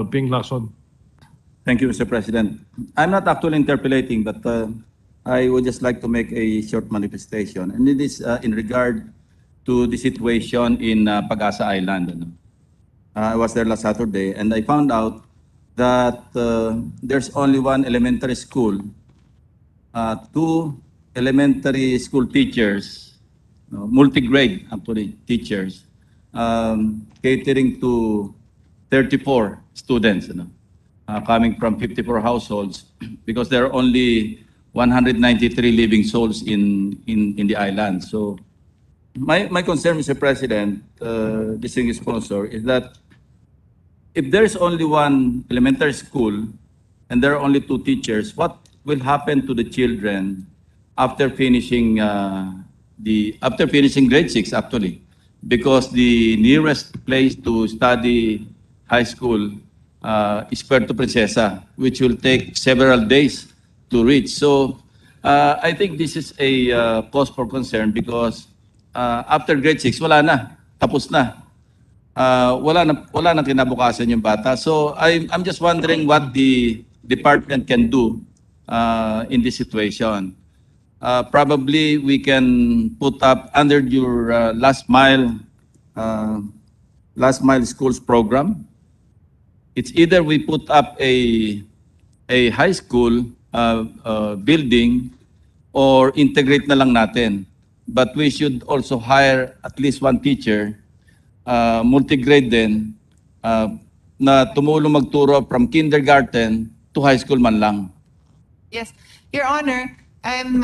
Ping Lacson. Thank you, Mr. President. I'm not actually interpolating, but I would just like to make a short manifestation. And it is in regard to the situation in Pagasa Island. I was there last Saturday, and I found out that there's only one elementary school, two elementary school teachers, multi-grade actually teachers, catering to 34 students, coming from 54 households, because there are only 193 living souls in the island. So my concern, Mr. President, distinguished sponsor, is that if there's only one elementary school and there are only two teachers, what will happen to the children after finishing grade 6 actually? Because the nearest place to study high school is Puerto Princesa, which will take several days to reach. So I think this is a cause for concern because after grade 6, wala na, tapos na. Wala na kinabukasan yung bata. So I'm just wondering what the department can do in this situation. Probably we can put up under your last mile schools program. It's either we put up a high school building or integrate na lang natin. But we should also hire at least one teacher, multi-grade din, na tumulong magturo from kindergarten to high school man lang. Yes, Your Honor, I'm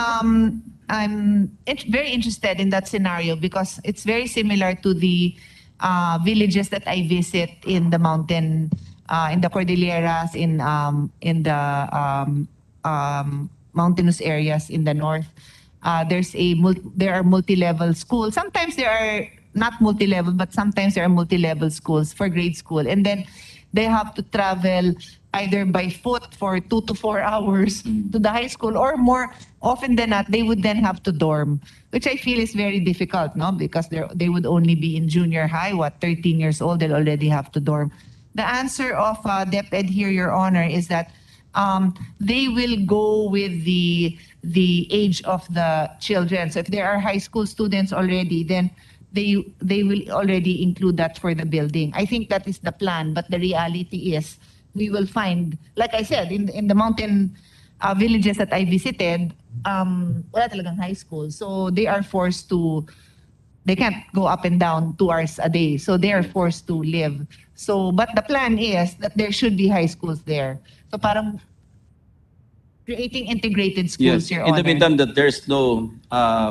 very interested in that scenario because it's very similar to the villages that I visit in the mountain, in the Cordilleras, in the mountainous areas in the north. There are multi-level schools. Sometimes there are not multi-level, but sometimes there are multi-level schools for grade school, and then they have to travel either by foot for 2 to 4 hours to the high school, or more often than not, they would then have to dorm, which I feel is very difficult, no? Because they would only be in junior high, 13 years old, they'll already have to dorm. The answer of DepEd here, Your Honor, is that they will go with the age of the children. So if there are high school students already, then they will already include that for the building. I think that is the plan, but the reality is we will find, like I said, in the mountain villages that I visited, wala talagang high school. So they are forced to, they can't go up and down 2 hours a day. So they are forced to live. So, but the plan is that there should be high schools there. So parang creating integrated schools, Yes, Your in Honor. the meantime that there's no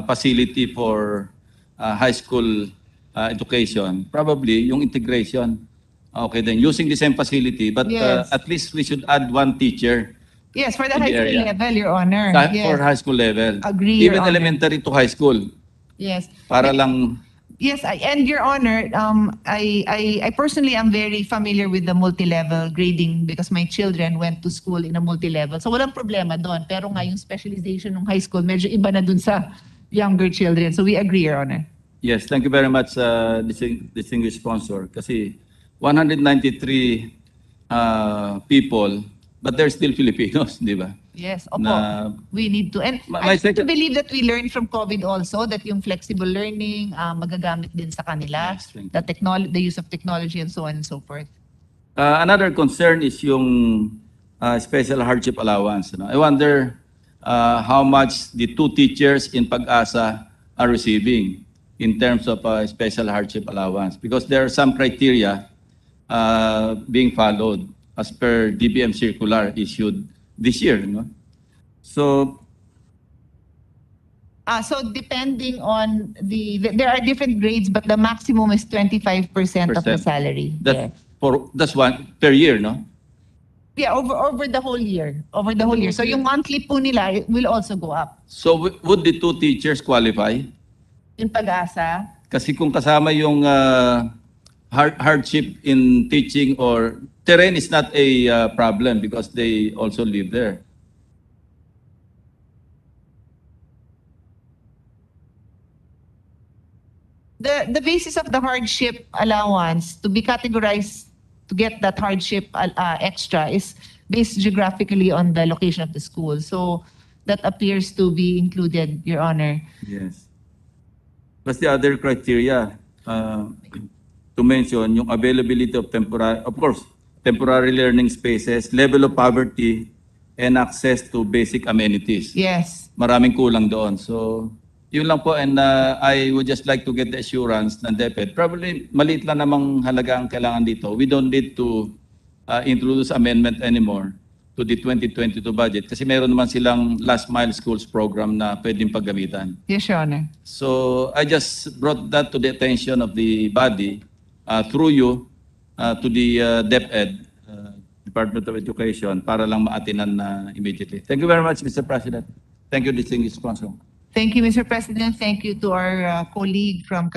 facility for high school education, probably yung integration. Okay, then using the same facility, but Yes. at least we should add one teacher Yes, for the in the high school area. level, Your Honor. Yes. For high school level. Agree, Your Even Honor. elementary to high school. Yes. Para lang, Yes, and Your Honor, I personally am very familiar with the multi-level grading because my children went to school in a multi-level. So walang problema doon. Pero nga yung specialization ng high school, medyo iba na dun sa younger children. So we agree, Your Honor. yes, thank you very much, distinguished sponsor. Kasi 193 people, but they're still Filipinos, di ba? Yes, opo. Na- We need to. And My I second- believe that we learned from COVID also that yung flexible learning magagamit din sa kanila. Yes, thank you. The use of technology and so on and so forth. Another concern is yung special hardship allowance. I wonder how much the two teachers in Pagasa are receiving in terms of special hardship allowance, because there are some criteria being followed as per DBM circular issued this year. So So depending on there are different grades, but the maximum is 25% of the salary. that's one per year, no? Yeah, over the whole year. Over the whole year. So yung monthly po nila will also go up. So would the two teachers qualify? In Pagasa, Kasi kung kasama yung hardship in teaching or terrain is not a problem because they also live there. the basis of the hardship allowance to be categorized to get that hardship extra is based geographically on the location of the school. So that appears to be included, Your Honor. Yes. Plus the other criteria to mention, yung availability of temporary learning spaces, level of poverty, and access to basic amenities. Yes. Maraming kulang doon. So, yun lang po. And I would just like to get the assurance ng DepEd. Probably maliit lang namang halaga ang kailangan dito. We don't need to introduce amendment anymore to the 2022 budget kasi meron naman silang last mile schools program na pwedeng paggamitan. Yes, Your Honor. So I just brought that to the attention of the body through you to the DepEd, Department of Education, para lang maatinan na immediately. Thank you very much, Mr. President. Thank you, distinguished sponsor. Thank you, Mr. President. Thank you to our colleague from